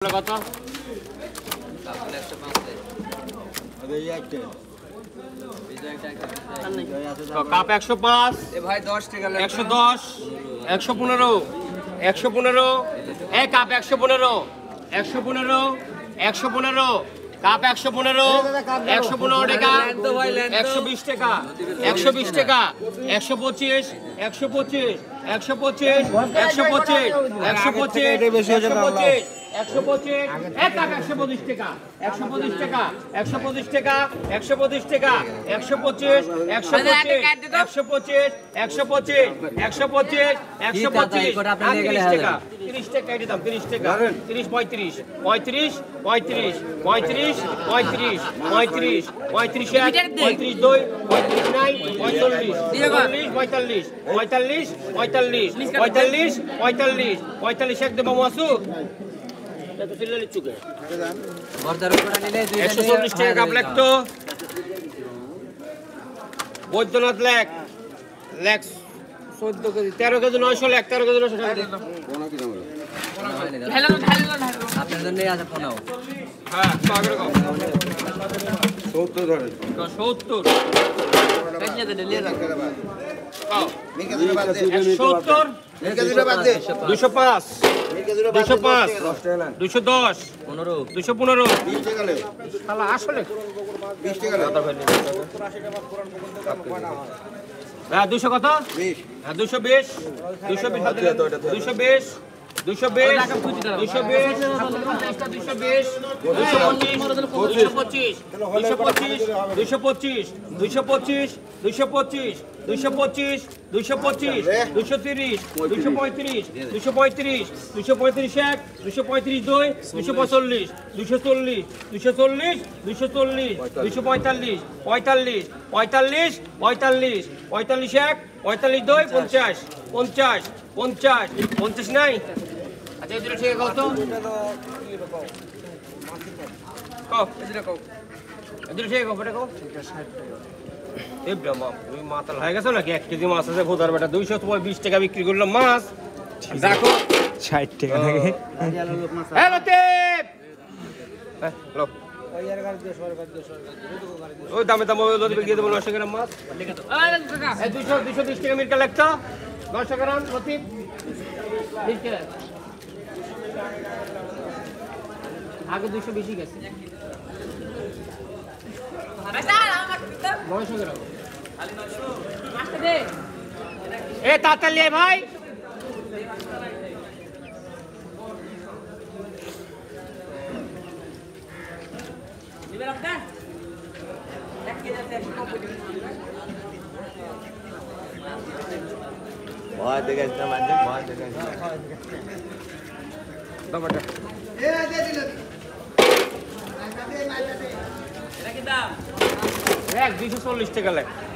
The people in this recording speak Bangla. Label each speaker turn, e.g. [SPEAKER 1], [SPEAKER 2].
[SPEAKER 1] কত কাপ 105
[SPEAKER 2] ভাই 10 টাকা
[SPEAKER 1] 110 115 115 এই কাপ 115 115 115 কাপ 115 115 টাকা 120 টাকা 120 টাকা 125 125 125 125 125 125 এক কাপ 125 টাকা 125 টাকা 125 টাকা 125 টাকা 125 125 125 125 125 টাকা 30 টাকা এটা দাম 30 টাকা 30 35 35 35 35 35 35 35 35 2 35 নাই 45 45 45 45 45 45 এক দেবো মাসু তো সিলে লিচুকে
[SPEAKER 2] বর্দার উপরে নিলে
[SPEAKER 1] 140 টাকা কাপ লাগতো বৈদ্যনাথ লেখ 14 কেজি 13 কেজি 900 লেখ 13 কেজি 900 টাকা দিন
[SPEAKER 2] হেলো আপনার জন্য আছে ফোনও
[SPEAKER 1] হ্যাঁ পাগড় কো
[SPEAKER 3] 70 ধরে
[SPEAKER 1] 70
[SPEAKER 2] কেজি দে নিয়ে রাখ
[SPEAKER 1] আও 70 205 205 210
[SPEAKER 2] 15
[SPEAKER 1] 215
[SPEAKER 3] 20 টাকা লে
[SPEAKER 1] শালা আসলে
[SPEAKER 3] 20 টাকা লে
[SPEAKER 1] হ্যাঁ 200 কত
[SPEAKER 3] 20
[SPEAKER 1] হ্যাঁ 220 220 পঞ্চাশ নাই আচ্ছা এদের ঠিক কত কও এদের ঠিক কত কও এই ব্রহ্মা তুমি মাতাল হয়ে গেছো নাকি 1 কেজি মাছ আছে ভোদার বেটা 220 টাকা বিক্রি করলাম মাছ দেখো
[SPEAKER 4] 60 টাকা লাগে
[SPEAKER 1] হ্যালো টেপ হ্যাঁ লো ওই দামে লদি বিক্রি দেবো 900 গ্রাম মাছ এই 220 টাকা মিরকা লাগতো 900 গ্রাম লতিফ আগে 200 বেশি গেছে 900 গ্রাম এ তাতালি ভাই
[SPEAKER 3] ভয় দেখে আসতে মানে ভয় দেখে
[SPEAKER 1] বাবাটা এক 240 টাকা লাগে